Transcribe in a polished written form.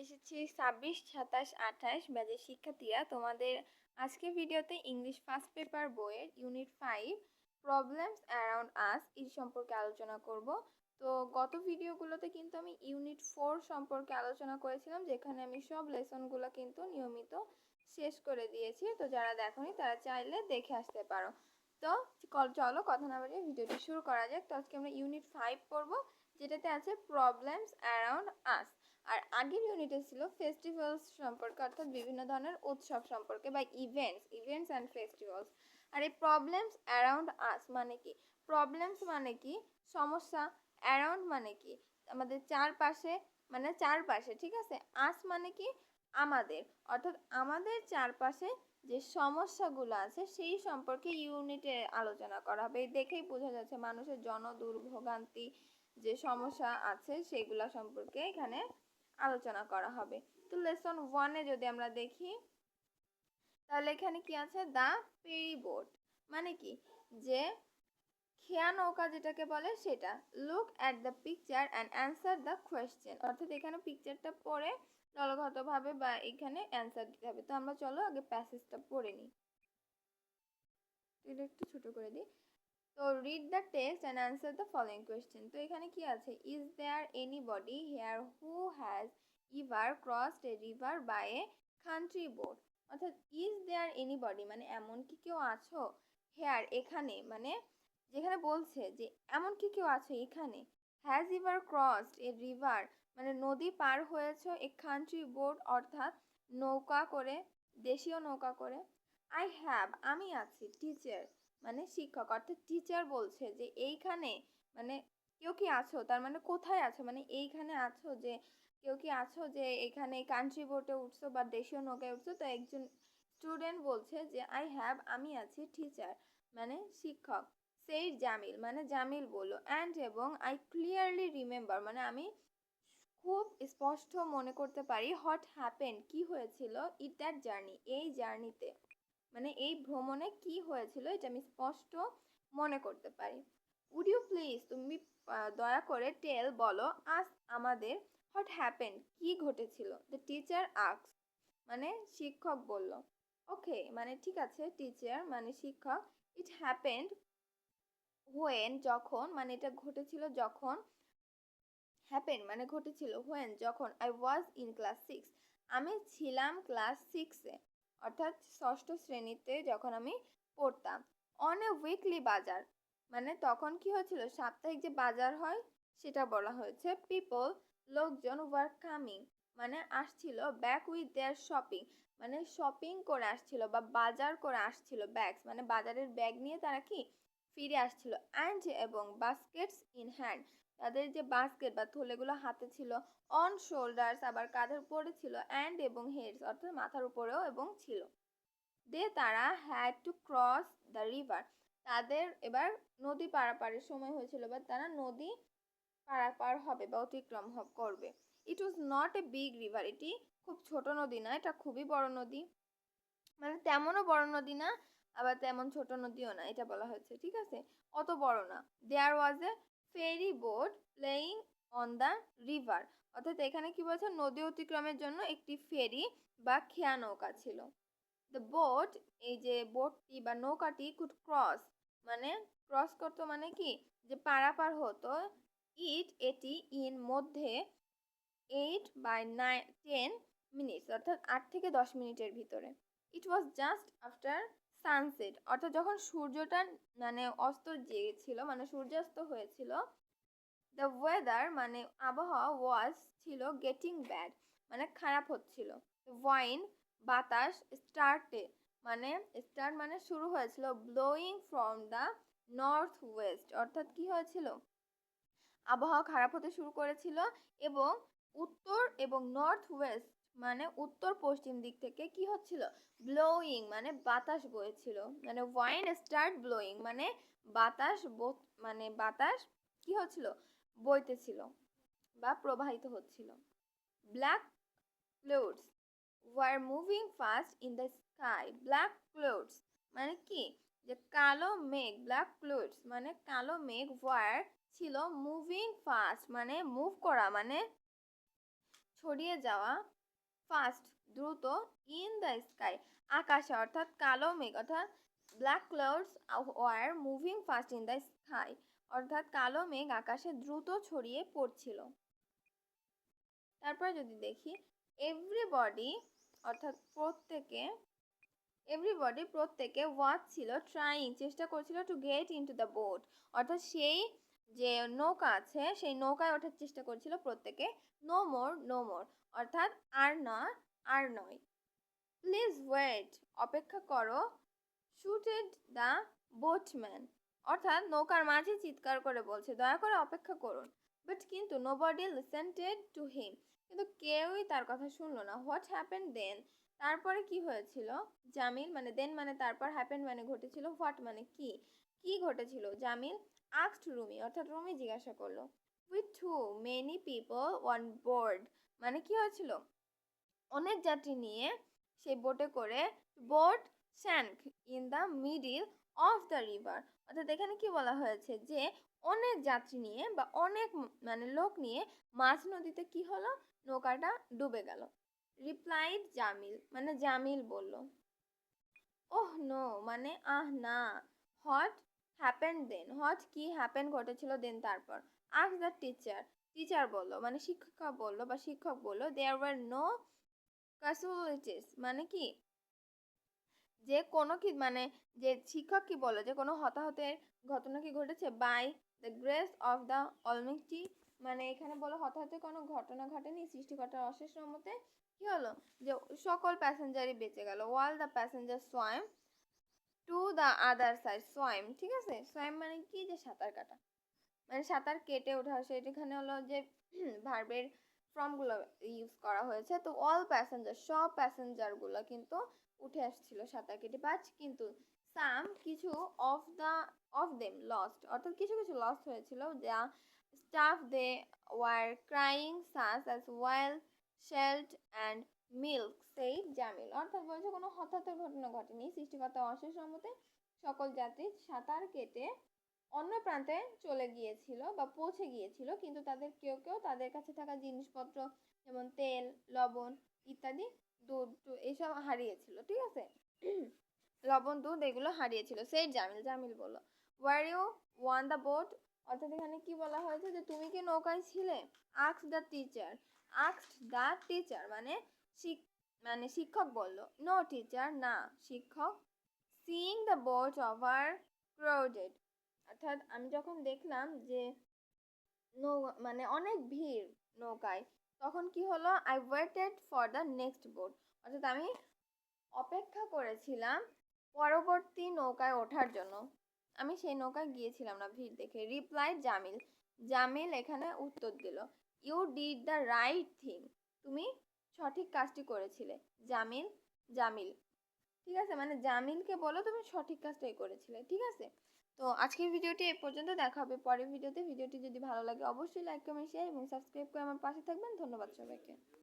এসেছি 26, 27, 28 ব্যাচের শিক্ষার্থীরা। তোমাদের আজকের ভিডিওতে ইংলিশ ফার্স্ট পেপার বইয়ের ইউনিট 5 প্রবলেমস অ্যারাউন্ড আস এই সম্পর্কে আলোচনা করব। তো গত ভিডিওগুলোতে কিন্তু আমি ইউনিট 4 সম্পর্কে আলোচনা করেছিলাম, যেখানে আমি সব লেসনগুলো কিন্তু নিয়মিত শেষ করে দিয়েছি। তো যারা দেখোনি তারা চাইলে দেখে আসতে পারো। তো চলো কথা না বাড়িয়ে ভিডিওটি শুরু করা যাক। তো আজকে আমরা ইউনিট 5 পড়ব, যেটাতে আছে প্রবলেমস অ্যারাউন্ড আস। আর আগের ইউনিটে ছিল ফেস্টিভ্যালস সম্পর্কে, অর্থাৎ বিভিন্ন ধরনের উৎসব সম্পর্কে বা ইভেন্টস অ্যান্ড ফেস্টিভ্যালস। আর এই প্রবলেমস অ্যারাউন্ড আস মানে কি? প্রবলেমস মানে কি সমস্যা, অ্যারাউন্ড মানে কি আমাদের চারপাশে, মানে চারপাশে, ঠিক আছে। আস মানে কি আমাদের, অর্থাৎ আমাদের চারপাশে যে সমস্যাগুলো আছে সেই সম্পর্কে ইউনিটে আলোচনা করা হবে। দেখেই বোঝা যাচ্ছে মানুষের দুর্ভোগান্তি যে সমস্যা আছে সেগুলো সম্পর্কে এখানে আলোচনা করা হবে। তো লেসন 1-এ যদি আমরা দেখি, তাহলে এখানে কি আছে? দ্য ফেরি বোট মানে কি? যে খেয়া নৌকা যেটাকে বলে সেটা। Look at the picture and answer the question, অর্থাৎ এখানে পিকচারটা পড়ে দলগতভাবে বা এখানে অ্যান্সার দিতে হবে। তো আমরা চলো আগে প্যাসেজটা পড়ে নিই। এটা একটু ছোট করে দিই। তো read the text and answer the following question. তো এখানে কি আছে? Is there anybody here who has ever crossed a river by a country boat, অর্থাৎ ইজ দেয়ার এনিবডি মানে এমন কি কেউ আছো, হেয়ার এখানে মানে যেখানে বলছে যে এমন কি কেউ আছো এখানে, has ever crossed a river মানে নদী পার হয়েছ, এ কান্ট্রি বোট অর্থাৎ নৌকা করে, দেশীয় নৌকা করে। আই হ্যাভ আমি আছি, টিচার মানে শিক্ষক, অর্থাৎ টিচার বলছে যে এইখানে মানে কেউ কি আছো, তার মানে কোথায় আছো মানে এইখানে আছো, যে কেউ কি আছো যে এখানে কান্ট্রি বোটে উঠছো বা দেশীয় নৌকায় উঠছো। তো একজন স্টুডেন্ট বলছে যে আই হ্যাভ আমি আছি, টিচার মানে শিক্ষক, সেইড জামিল মানে জামিল বলল, অ্যান্ড এবং আই ক্লিয়ারলি রিমেম্বার মানে আমি খুব স্পষ্ট মনে করতে পারি, হোয়াট হ্যাপেন কি হয়েছিল, ইট দ্যাট জার্নি এই জার্নিতে মানে এই ভ্রমণে কি হয়েছিল এটা আমি স্পষ্ট মনে করতে পারি। উড ইউ প্লিজ তুমি দয়া করে টেল বলো, আস আমাদের, হোয়াট হ্যাপেন কি ঘটেছিল। দ্য টিচার আক্স মানে শিক্ষক বলল, ওকে মানে ঠিক আছে, টিচার মানে শিক্ষক, ইট হ্যাপেন্ড হোয়েন যখন মানে এটা ঘটেছিল যখন, হ্যাপেন মানে ঘটেছিল, হোয়েন যখন, আই ওয়াজ ইন ক্লাস 6 আমি ছিলাম ক্লাস 6-এ, অর্থাৎ ষষ্ঠ শ্রেণীতে যখন আমি পড়তাম। অন এ উইকলি বাজার মানে তখন কি হয়েছিল, সাপ্তাহিক যে বাজার হয় সেটা বলা হয়েছে। পিপল লোকজন ওয়ার কামিং মানে আসছিল, ব্যাক উইথ দেয়ার শপিং মানে শপিং করে আসছিল বা বাজার করে আসছিল, ব্যাগস মানে বাজারের ব্যাগ নিয়ে তারা কি ফিরে আসছিল। অ্যান্ড এবং বাস্কেটস ইন হ্যান্ড তাদের যে বাস্কেট বা থলেগুলো হাতে ছিল। অন শোল্ডার্স আবার কাঁধের উপরে ছিল। অ্যান্ড এবং হেডস অর্থাৎ মাথার উপরেও এবং ছিল। দে তারা had to cross the river তাদের এবার নদী পারাপারের সময় হয়েছিল বা তারা নদী পারাপার হবে বা অতিক্রম করবে। It was not a big river এটি খুব ছোট নদী না, এটা খুবই বড় নদী, মানে তেমনও বড় নদী না আবার তেমন ছোট নদীও না, এটা বলা হয়েছে, ঠিক আছে, অত বড় না। There was a ferry boat playing on the river, অর্থাৎ এখানে কি বলছে, নদী অতিক্রমের জন্য একটি ফেরি বা খেয়া নৌকা ছিল। দ্য বোট এই যে বোটটি বা নৌকাটি কুড ক্রস মানে ক্রস করতো মানে কি যে পারাপার হতো, ইট এটি ইন মধ্যে 8 by 10 মিনিটস অর্থাৎ 8 থেকে 10 মিনিটের ভিতরে। ইট ওয়াজ জাস্ট আফটার সানসেট অর্থাৎ যখন সূর্যটা মানে অস্ত গিয়েছিল মানে সূর্যাস্ত হয়েছিল। দ্য ওয়েদার মানে আবহাওয়া, ওয়াজ ছিল গেটিং ব্যাড মানে খারাপ হচ্ছিল। ওয়াইন বাতাস, স্টার্ট মানে শুরু হয়েছিল, blowing from the north West অর্থাৎ কি হয়েছিল, আবহাওয়া খারাপ হতে শুরু করেছিল এবং উত্তর এবং নর্থ ওয়েস্ট মানে উত্তর পশ্চিম দিক থেকে কি হচ্ছিল, ব্লোয়িং মানে বাতাস বইছিল, মানে ওয়াইন স্টার্ট ব্লোয়িং মানে বাতাস মানে বাতাস কি হচ্ছিল, বইতেছিল বা প্রবাহিত হচ্ছিল। Black clouds were moving fast in the sky, black clouds মানে কি যে কালো মেঘ, ব্ল্যাক ক্লাউডস মানে কালো মেঘ, ওয়ার ছিল, মুভিং ফাস্ট মানে মুভ করা মানে ছড়িয়ে যাওয়া, ফাস্ট দ্রুত, ইন দ্য স্কাই আকাশে, অর্থাৎ কালো মেঘ, অর্থাৎ black clouds were moving fast in the sky, অর্থাৎ কালো মেঘ আকাশে দ্রুত ছড়িয়ে পড়ছিল। তারপর যদি দেখি এভরিবডি, অর্থাৎ প্রত্যেকে ওয়াচ ছিল, ট্রাইং চেষ্টা করছিল, to get into the boat, অর্থাৎ সেই যে নৌকা আছে সেই নৌকায় ওঠার চেষ্টা করছিল প্রত্যেকে। নো মোর অর্থাৎ আর নয়। প্লিজ ওয়েট অপেক্ষা করো, শুটেড দ্য বোটম্যান, অর্থাৎ নৌকার মাঝে চিৎকার করে বলছে দয়া করে অপেক্ষা করুন। বাট কিন্তু নোবডি লিসেন্টেড টু হিম, কিন্তু কেউই তার কথা শুনলো না। হোয়াট হ্যাপেন দেন, তারপরে কি হয়েছিল? জামিল মানে দেন মানে তারপর, হ্যাপেন মানে ঘটেছিল, হোয়াট মানে কি ঘটেছিল? জামিল আস্কড রুমি, অর্থাৎ রুমি জিজ্ঞাসা করলো। With too many people on board, মানে কি হয়েছিল? অনেক যাত্রী নিয়ে সেই বোটে করে, boat sank in the middle of the river, অর্থাৎ এখানে কি বলা হয়েছে যে অনেক যাত্রী নিয়ে বা অনেক মানে লোক নিয়ে মাঝ নদীতে কি হলো? নৌকাটা ডুবে গেল। রিপ্লাইড জামিল, মানে জামিল বলল। ওহ নো মানে আহ না। হোয়াট হ্যাপেন দেন, হোয়াট কি হ্যাপেন ঘটেছিল দেন তারপর। আস্ক দ্য টিচার বললো মানে শিক্ষিকা বললো বা শিক্ষক বললো, দেয়ার ওয়ার নো ক্যাসুয়ালিটিস, মানে কি যে কোনো কি মানে যে শিক্ষক কি বলে যে কোনো হতাহতের ঘটনা কি ঘটেছে? By the grace of the almighty, মানে এখানে বলো হতাহতের কোনো ঘটনা ঘটেনি, সৃষ্টিকর্তার অশেষ রহমতে কি হলো যে সকল প্যাসেঞ্জারই বেঁচে গেল। All the passenger swim to the other side, swim ঠিক আছে, সোয়াইম মানে কি যে সাঁতার কাটা, মানে সাঁতার কেটে ওঠা, সেখানে হলো যে ভার্বের ফর্মগুলো ইউজ করা হয়েছে। তো অল প্যাসেঞ্জার সব প্যাসেঞ্জারগুলো কিন্তু উঠে আসছিল সাঁতার কেটে, বাট কিন্তু সাম কিছু অফ দেম লস্ট, অর্থাৎ কিছু কিছু লস্ট হয়েছিল, যা stuff they were crying such as well shelter and milk said Jamil, অর্থাৎ বলছে কোনো হঠাৎের ঘটনা ঘটেনি, সৃষ্টিকর্তা অশেষ সম্মতে সকল যাত্রী সাঁতার কেটে অন্য প্রান্তে চলে গিয়েছিল বা পৌঁছে গিয়েছিল, কিন্তু তাদের কেউ কেউ তাদের কাছে থাকা জিনিসপত্র যেমন তেল, লবণ ইত্যাদি, দুধ এইসব হারিয়েছিল, ঠিক আছে। লবণ, দুধ এগুলো হারিয়েছিল। সেই জামিল বলল, were you on the boat, অর্থাৎ এখানে কি বলা হয়েছে যে তুমি কি নৌকায় ছিলে? আস্ক দ্য টিচার মানে শিক্ষক বলল। নো টিচার, না শিক্ষক। Seeing the boat over crowded, অর্থাৎ আমি যখন দেখলাম যে মানে অনেক ভিড় নৌকায়, তখন কি হলো? I waited for the next boat, অর্থাৎ আমি অপেক্ষা করেছিলাম পরবর্তী নৌকায় ওঠার জন্য, আমি সেই নৌকায় গিয়েছিলাম না ভিড় দেখে। রিপ্লাইড জামিল এখানে উত্তর দিল। You did the right thing, তুমি সঠিক কাজটি করেছিলে। জামিল ঠিক আছে, মানে জামিলকে বলো তুমি সঠিক কাজটাই করেছিলে, ঠিক আছে। তো আজকের ভিডিওটি এই পর্যন্ত, দেখা হবে পরের ভিডিওতে। ভিডিওটি যদি ভালো লাগে অবশ্যই লাইক কমেন্ট শেয়ার এবং সাবস্ক্রাইব করে আমার পাশে থাকবেন। ধন্যবাদ সবাইকে।